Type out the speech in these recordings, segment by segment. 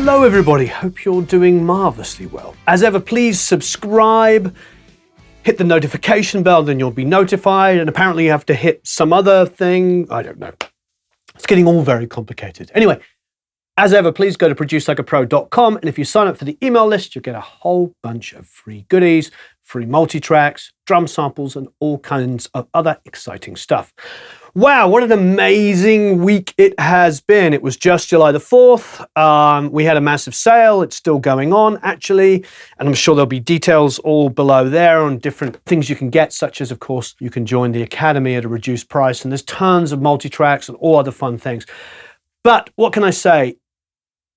Hello everybody, hope you're doing marvelously well. As ever, please subscribe, hit the notification bell, then you'll be notified, and apparently you have to hit some other thing, I don't know. It's getting all very complicated. Anyway, as ever, please go to producelikeapro.com, and if you sign up for the email list, you'll get a whole bunch of free goodies, free multi-tracks, drum samples, and all kinds of other exciting stuff. Wow, what an amazing week it has been. It was just July the 4th. We had a massive sale. It's still going on, actually. And I'm sure there'll be details all below there on different things you can get, such as, of course, you can join the Academy at a reduced price. And there's tons of multi-tracks and all other fun things. But what can I say?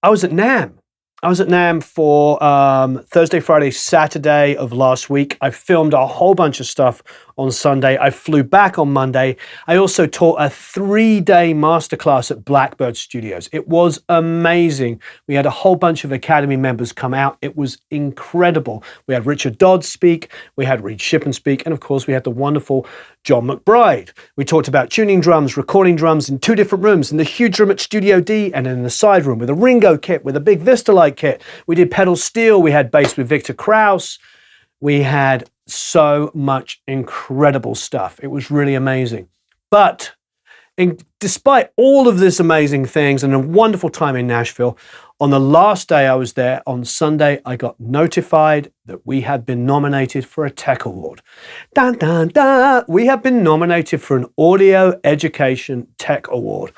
I was at NAMM. I was at NAMM for Thursday, Friday, Saturday of last week. I filmed a whole bunch of stuff on Sunday. I flew back on Monday. I also taught a 3-day masterclass at Blackbird Studios. It was amazing. We had a whole bunch of Academy members come out. It was incredible. We had Richard Dodd speak. We had Reed Shippen speak. And of course, we had the wonderful John McBride. We talked about tuning drums, recording drums in 2 different rooms, in the huge room at Studio D and in the side room with a Ringo kit, with a big Vistalite kit. We did pedal steel. We had bass with Victor Krause. We had so much incredible stuff. It was really amazing. But despite all of this amazing things and a wonderful time in Nashville, on the last day I was there, on Sunday, I got notified that we had been nominated for a Tech Award. Dun, dun, dun. We have been nominated for an Audio Education Tech Award.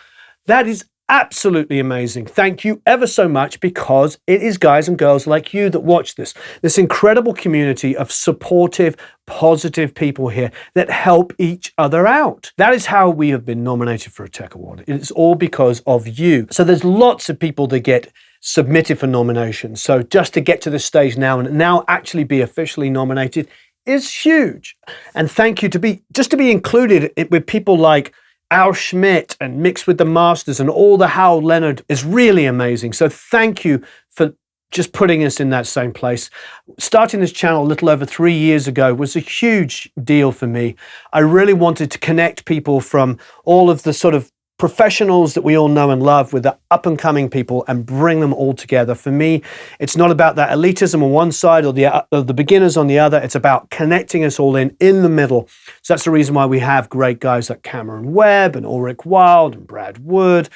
That is absolutely amazing. Thank you ever so much, because it is guys and girls like you that watch this incredible community of supportive, positive people here that help each other out. That is how we have been nominated for a Tech Award. It's all because of you. So there's lots of people that get submitted for nominations. So just to get to this stage now and now actually be officially nominated is huge. And thank you to be included with people like Al Schmidt and Mixed with the Masters and all the Howell Leonard is really amazing. So thank you for just putting us in that same place. Starting this channel a little over 3 years ago was a huge deal for me. I really wanted to connect people from all of the sort of professionals that we all know and love with the up-and-coming people and bring them all together. For me, it's not about that elitism on one side or the beginners on the other. It's about connecting us all in the middle. So that's the reason why we have great guys like Cameron Webb and Ulrich Wilde and Brad Wood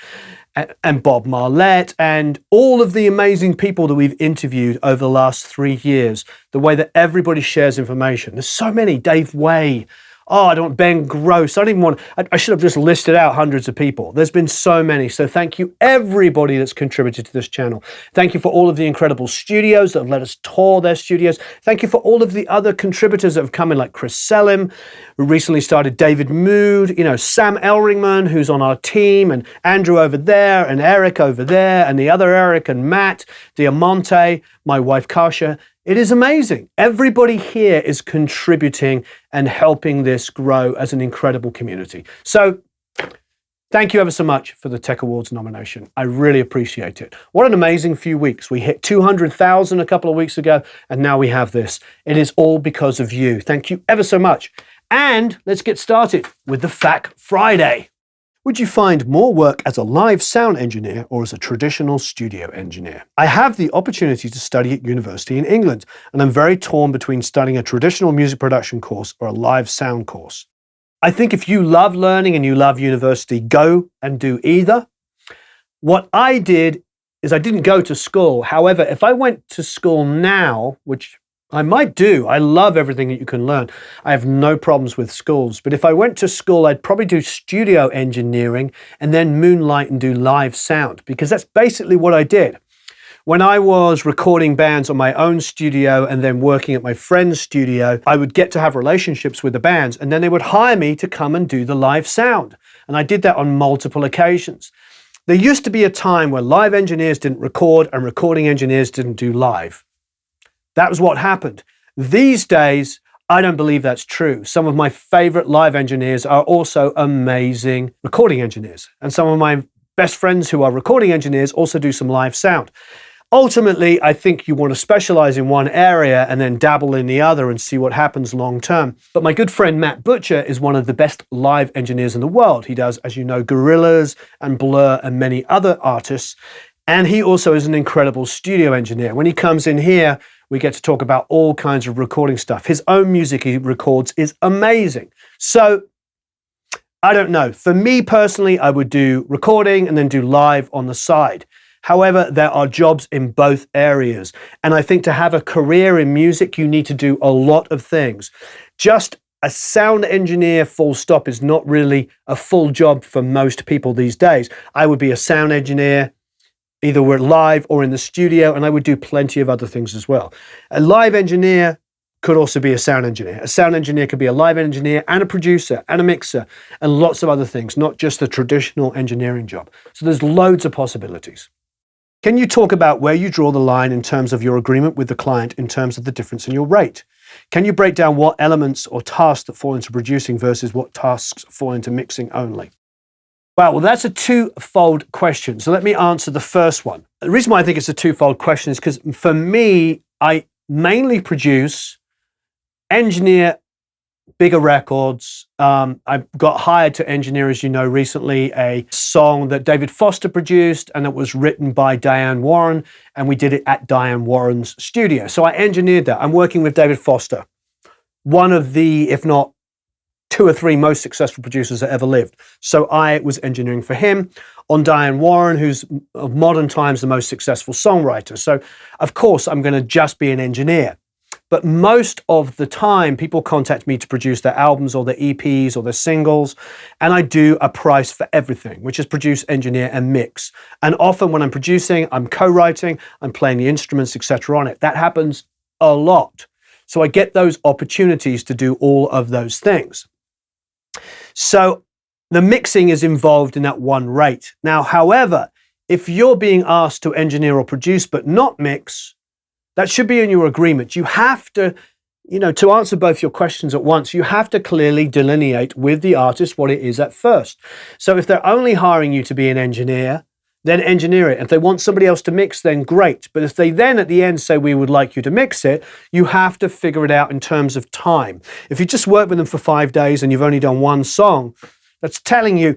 and Bob Marlette and all of the amazing people that we've interviewed over the last 3 years, the way that everybody shares information. There's so many. Dave Way. Oh, I don't, Ben Gross. I should have just listed out hundreds of people. There's been so many. So thank you everybody that's contributed to this channel. Thank you for all of the incredible studios that have let us tour their studios. Thank you for all of the other contributors that have come in, like Chris Selim, who recently started David Mood, Sam Elringman, who's on our team, and Andrew over there, and Eric over there, and the other Eric, and Matt Diamante, my wife Kasia. It is amazing. Everybody here is contributing and helping this grow as an incredible community. So thank you ever so much for the Tech Awards nomination. I really appreciate it. What an amazing few weeks. We hit 200,000 a couple of weeks ago, and now we have this. It is all because of you. Thank you ever so much. And let's get started with the FAQ Friday. Would you find more work as a live sound engineer or as a traditional studio engineer? I have the opportunity to study at university in England, and I'm very torn between studying a traditional music production course or a live sound course. I think if you love learning and you love university, go and do either. What I did is I didn't go to school. However, if I went to school now, which I might do. I love everything that you can learn. I have no problems with schools. But if I went to school, I'd probably do studio engineering and then moonlight and do live sound, because that's basically what I did. When I was recording bands on my own studio and then working at my friend's studio, I would get to have relationships with the bands, and then they would hire me to come and do the live sound. And I did that on multiple occasions. There used to be a time where live engineers didn't record and recording engineers didn't do live. That was what happened. These days, I don't believe that's true. Some of my favorite live engineers are also amazing recording engineers. And some of my best friends who are recording engineers also do some live sound. Ultimately, I think you want to specialize in one area and then dabble in the other and see what happens long term. But my good friend Matt Butcher is one of the best live engineers in the world. He does, as you know, Gorillaz and Blur and many other artists. And he also is an incredible studio engineer. When he comes in here, we get to talk about all kinds of recording stuff. His own music he records is amazing. So I don't know. For me personally, I would do recording and then do live on the side. However, there are jobs in both areas. And I think to have a career in music, you need to do a lot of things. Just a sound engineer, full stop, is not really a full job for most people these days. I would be a sound engineer, either we're live or in the studio, and I would do plenty of other things as well. A live engineer could also be a sound engineer. A sound engineer could be a live engineer and a producer and a mixer and lots of other things, not just the traditional engineering job. So there's loads of possibilities. Can you talk about where you draw the line in terms of your agreement with the client in terms of the difference in your rate? Can you break down what elements or tasks that fall into producing versus what tasks fall into mixing only? Well, that's a twofold question. So let me answer the first one. The reason why I think it's a twofold question is because for me, I mainly produce, engineer bigger records. I got hired to engineer, as you know, recently a song that David Foster produced, and it was written by Diane Warren, and we did it at Diane Warren's studio. So I engineered that. I'm working with David Foster, one of the, if not 2 or 3 most successful producers that ever lived. So I was engineering for him on Diane Warren, who's of modern times the most successful songwriter. So of course I'm going to just be an engineer. But most of the time, people contact me to produce their albums or their EPs or their singles, and I do a price for everything, which is produce, engineer, and mix. And often when I'm producing, I'm co-writing, I'm playing the instruments, etc. on it. That happens a lot. So I get those opportunities to do all of those things. So the mixing is involved in that one rate. Now, however, if you're being asked to engineer or produce but not mix, that should be in your agreement. You have to, to answer both your questions at once, you have to clearly delineate with the artist what it is at first. So if they're only hiring you to be an engineer, then engineer it. If they want somebody else to mix, then great. But if they then at the end say, we would like you to mix it, you have to figure it out in terms of time. If you just work with them for 5 days and you've only done one song, that's telling you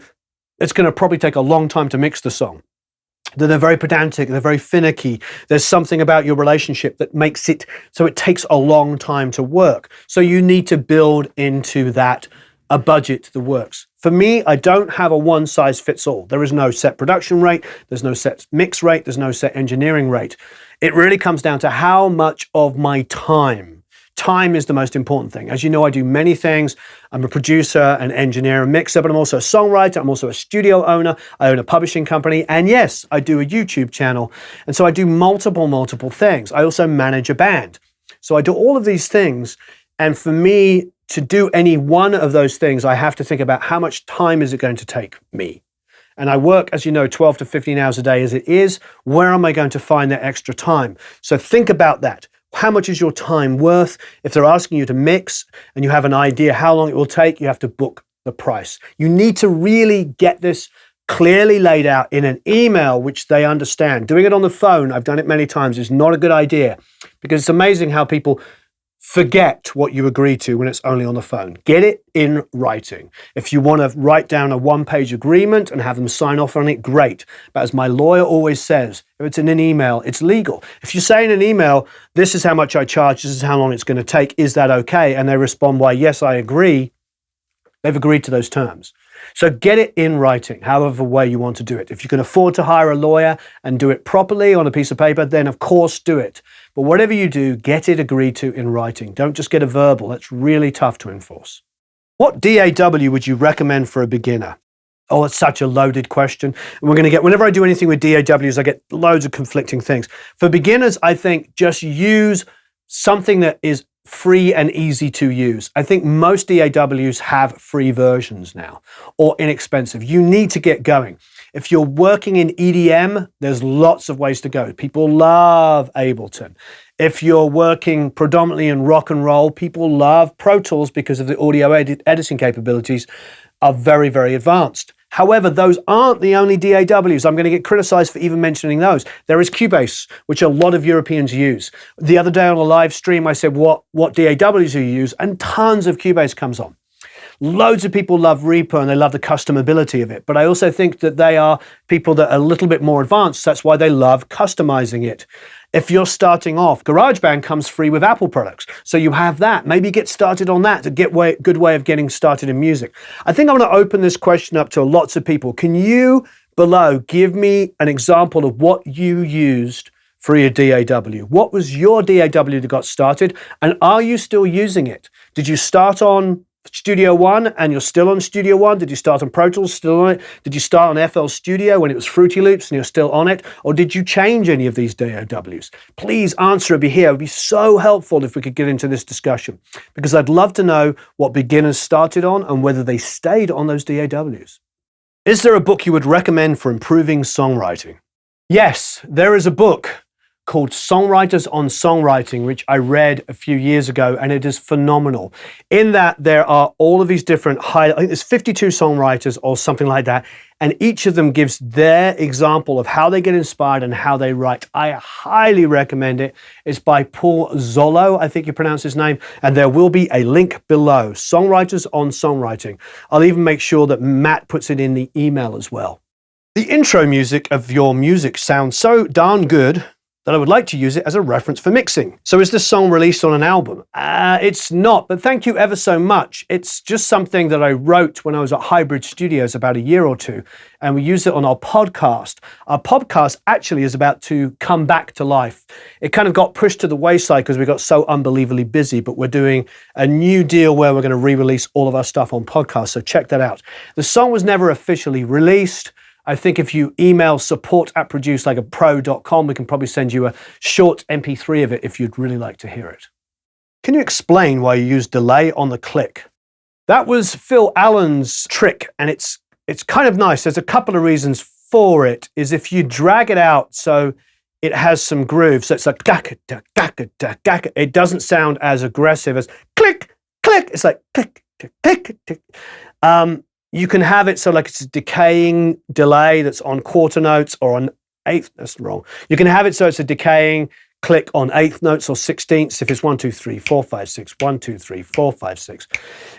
it's going to probably take a long time to mix the song. That they're very pedantic, they're very finicky. There's something about your relationship that makes it so it takes a long time to work. So you need to build into that a budget that works. For me, I don't have a one size fits all. There is no set production rate, there's no set mix rate, there's no set engineering rate. It really comes down to how much of my time. Time is the most important thing. As you know, I do many things. I'm a producer, an engineer, a mixer, but I'm also a songwriter. I'm also a studio owner. I own a publishing company. And yes, I do a YouTube channel. And so I do multiple things. I also manage a band. So I do all of these things. And for me to do any one of those things, I have to think about how much time is it going to take me? And I work, as you know, 12 to 15 hours a day as it is. Where am I going to find that extra time? So think about that. How much is your time worth? If they're asking you to mix and you have an idea how long it will take, you have to book the price. You need to really get this clearly laid out in an email which they understand. Doing it on the phone, I've done it many times, is not a good idea because it's amazing how people forget what you agree to when it's only on the phone. Get it in writing. If you want to write down a one-page agreement and have them sign off on it, great. But as my lawyer always says, if it's in an email, it's legal. If you say in an email, this is how much I charge, this is how long it's going to take, is that okay? And they respond, why, yes, I agree. They've agreed to those terms. So get it in writing, however way you want to do it. If you can afford to hire a lawyer and do it properly on a piece of paper, then of course do it. But whatever you do, get it agreed to in writing. Don't just get a verbal. That's really tough to enforce. What DAW would you recommend for a beginner? Oh, it's such a loaded question. And we're going to get, whenever I do anything with DAWs, I get loads of conflicting things. For beginners, I think just use something that is free and easy to use. I think most DAWs have free versions now, or inexpensive. You need to get going. If you're working in EDM, there's lots of ways to go. People love Ableton. If you're working predominantly in rock and roll, people love Pro Tools because of the audio editing capabilities are very, very advanced. However, those aren't the only DAWs. I'm going to get criticized for even mentioning those. There is Cubase, which a lot of Europeans use. The other day on a live stream, I said, what DAWs do you use? And tons of Cubase comes on. Loads of people love Reaper and they love the customability of it. But I also think that they are people that are a little bit more advanced. That's why they love customizing it. If you're starting off, GarageBand comes free with Apple products. So you have that. Maybe get started on that to get good way of getting started in music. I think I'm going to open this question up to lots of people. Can you below give me an example of what you used for your DAW? What was your DAW that got started? And are you still using it? Did you start on Studio One and you're still on Studio One? Did you start on Pro Tools, still on it? Did you start on FL Studio when it was Fruity Loops and you're still on it? Or did you change any of these DAWs? Please answer it here. It would be so helpful if we could get into this discussion, because I'd love to know what beginners started on and whether they stayed on those DAWs. Is there a book you would recommend for improving songwriting? Yes, there is a book called Songwriters on Songwriting, which I read a few years ago, and it is phenomenal. In that, there are all of these different I think there's 52 songwriters or something like that, and each of them gives their example of how they get inspired and how they write. I highly recommend it. It's by Paul Zollo, I think you pronounce his name, and there will be a link below. Songwriters on Songwriting. I'll even make sure that Matt puts it in the email as well. The intro music of your music sounds so darn good that I would like to use it as a reference for mixing. So is this song released on an album? It's not, but thank you ever so much. It's just something that I wrote when I was at Hybrid Studios about a year or two, and we use it on our podcast. Our podcast actually is about to come back to life. It kind of got pushed to the wayside because we got so unbelievably busy, but we're doing a new deal where we're going to re-release all of our stuff on podcast, so check that out. The song was never officially released. I think if you email support@producelikeapro.com, we can probably send you a short MP3 of it if you'd really like to hear it. Can you explain why you use delay on the click? That was Phil Allen's trick, and it's kind of nice. There's a couple of reasons for it. Is if you drag it out so it has some groove, so it's like gaka, gaka, gaka. It doesn't sound as aggressive as click, click. It's like click, click, click, click. You can have it so like it's a decaying delay that's on quarter notes or on eighth. That's wrong. You can have it so it's a decaying click on eighth notes or sixteenths if it's 1, 2, 3, 4, 5, 6, 1, 2, 3, 4, 5, 6.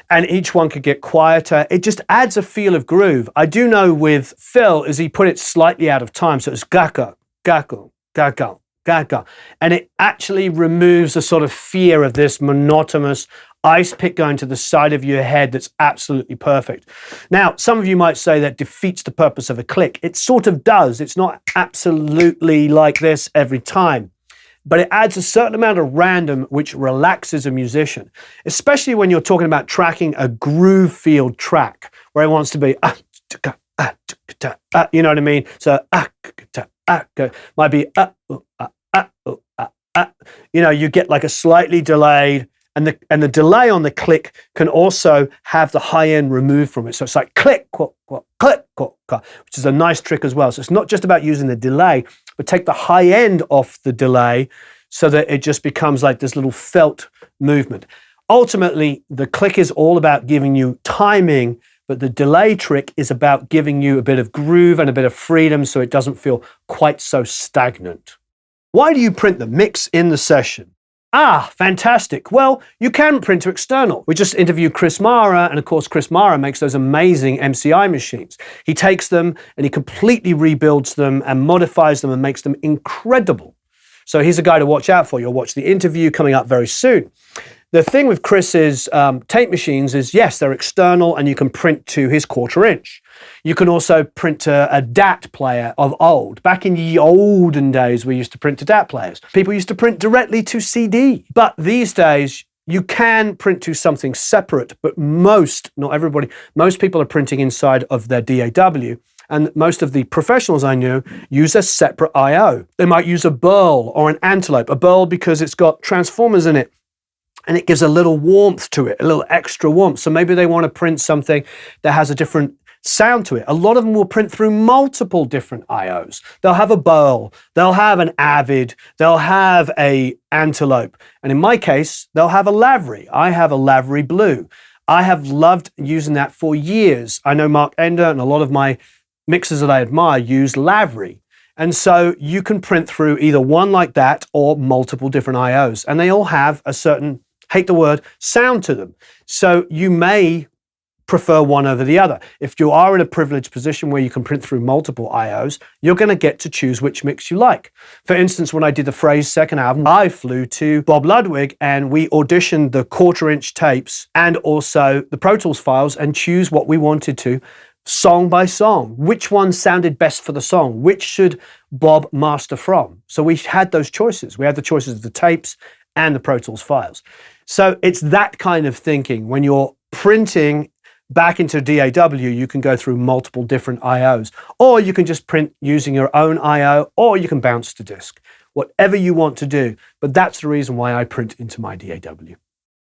And each one could get quieter. It just adds a feel of groove. I do know with Phil is he put it slightly out of time. So it's gaka, gaka, gaka, gaka. And it actually removes the sort of fear of this monotonous ice pick going to the side of your head that's absolutely perfect. Now, some of you might say that defeats the purpose of a click. It sort of does. It's not absolutely like this every time, but it adds a certain amount of random which relaxes a musician, especially when you're talking about tracking a groove-filled track where it wants to be, you know what I mean? So, might be, you know, you get like a slightly delayed, and the delay on the click can also have the high end removed from it. So it's like click, click, click, which is a nice trick as well. So it's not just about using the delay, but take the high end off the delay so that it just becomes like this little felt movement. Ultimately, the click is all about giving you timing, but the delay trick is about giving you a bit of groove and a bit of freedom so it doesn't feel quite so stagnant. Why do you print the mix in the session? Ah, fantastic. Well, you can print to external. We just interviewed Chris Mara, and of course, Chris Mara makes those amazing MCI machines. He takes them and he completely rebuilds them and modifies them and makes them incredible. So he's a guy to watch out for. You'll watch the interview coming up very soon. The thing with Chris's tape machines is, yes, they're external and you can print to his 1/4 inch. You can also print to a DAT player of old. Back in the olden days, we used to print to DAT players. People used to print directly to CD. But these days, you can print to something separate, but not everybody, most people are printing inside of their DAW. And most of the professionals I knew use a separate I/O. They might use a Burl or an Antelope. A Burl because it's got transformers in it, and it gives a little warmth to it, a little extra warmth. So maybe they want to print something that has a different sound to it. A lot of them will print through multiple different I/Os. They'll have a Burl, they'll have an Avid, they'll have a Antelope, and in my case, they'll have a Lavery. I have a Lavery Blue. I have loved using that for years. I know Mark Ender and a lot of my mixers that I admire use Lavery. And so you can print through either one like that or multiple different I/Os, and they all have a certain, hate the word, sound to them. So you may prefer one over the other. If you are in a privileged position where you can print through multiple IOs, you're going to get to choose which mix you like. For instance, when I did the Phrase second album, I flew to Bob Ludwig and we auditioned the 1/4-inch tapes and also the Pro Tools files and choose what we wanted to, song by song. Which one sounded best for the song? Which should Bob master from? So we had those choices. We had the choices of the tapes and the Pro Tools files. So it's that kind of thinking. When you're printing back into DAW, you can go through multiple different IOs, or you can just print using your own IO, or you can bounce to disk, whatever you want to do. But that's the reason why I print into my DAW.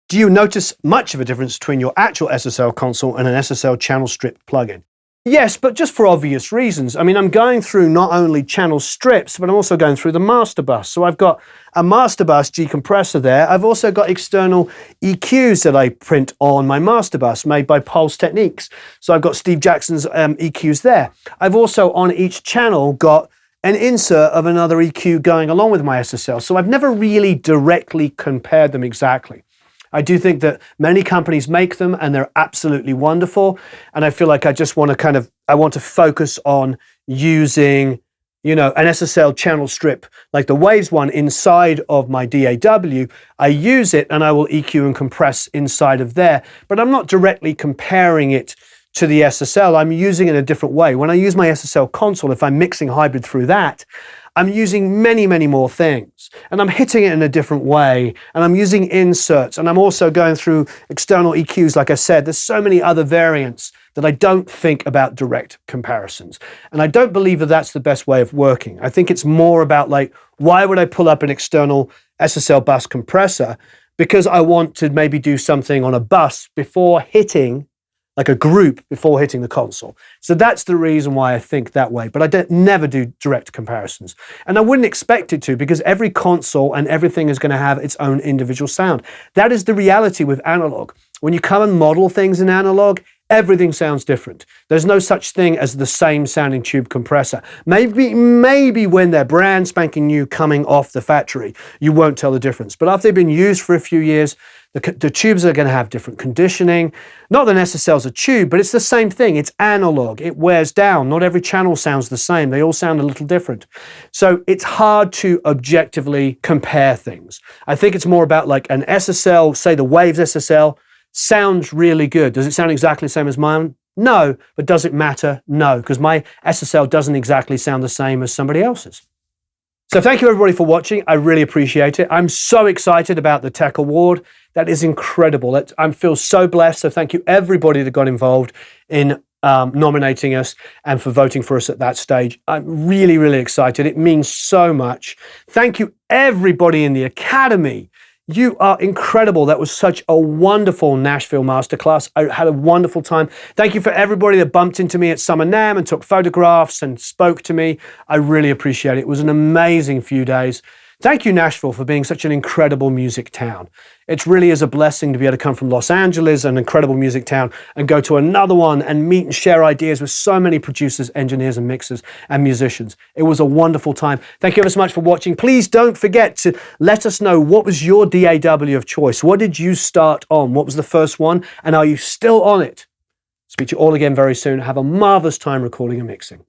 Do you notice much of a difference between your actual SSL console and an SSL channel strip plugin? Yes, but just for obvious reasons. I mean, I'm going through not only channel strips, but I'm also going through the master bus. So I've got a master bus G compressor there. I've also got external EQs that I print on my master bus made by Pulse Techniques. So I've got Steve Jackson's EQs there. I've also on each channel got an insert of another EQ going along with my SSL. So I've never really directly compared them exactly. I do think that many companies make them and they're absolutely wonderful. And I feel like I just want to I want to focus on using, an SSL channel strip like the Waves one inside of my DAW. I use it and I will EQ and compress inside of there, but I'm not directly comparing it to the SSL. I'm using it in a different way. When I use my SSL console, if I'm mixing hybrid through that, I'm using many, many more things and I'm hitting it in a different way and I'm using inserts and I'm also going through external EQs. Like I said, there's so many other variants that I don't think about direct comparisons. And I don't believe that that's the best way of working. I think it's more about why would I pull up an external SSL bus compressor? Because I want to maybe do something on a bus before hitting like a group before hitting the console. So that's the reason why I think that way, but I never do direct comparisons. And I wouldn't expect it to, because every console and everything is going to have its own individual sound. That is the reality with analog. When you come and model things in analog, everything sounds different. There's no such thing as the same sounding tube compressor. Maybe when they're brand spanking new coming off the factory, you won't tell the difference. But after they've been used for a few years, the tubes are going to have different conditioning. Not that an SSL's a tube, but it's the same thing. It's analog. It wears down. Not every channel sounds the same. They all sound a little different. So it's hard to objectively compare things. I think it's more about like an SSL, say the Waves SSL, sounds really good. Does it sound exactly the same as mine? No. But does it matter? No, because my SSL doesn't exactly sound the same as somebody else's. So thank you everybody for watching. I really appreciate it. I'm so excited about the Tech Award. That is incredible. I feel so blessed. So thank you everybody that got involved in nominating us and for voting for us at that stage. I'm really, really excited. It means so much. Thank you everybody in the Academy. You are incredible. That was such a wonderful Nashville masterclass. I had a wonderful time. Thank you for everybody that bumped into me at Summer NAMM and took photographs and spoke to me. I really appreciate it. It was an amazing few days. Thank you, Nashville, for being such an incredible music town. It really is a blessing to be able to come from Los Angeles, an incredible music town, and go to another one and meet and share ideas with so many producers, engineers, and mixers and musicians. It was a wonderful time. Thank you ever so much for watching. Please don't forget to let us know, what was your DAW of choice? What did you start on? What was the first one? And are you still on it? Speak to you all again very soon. Have a marvelous time recording and mixing.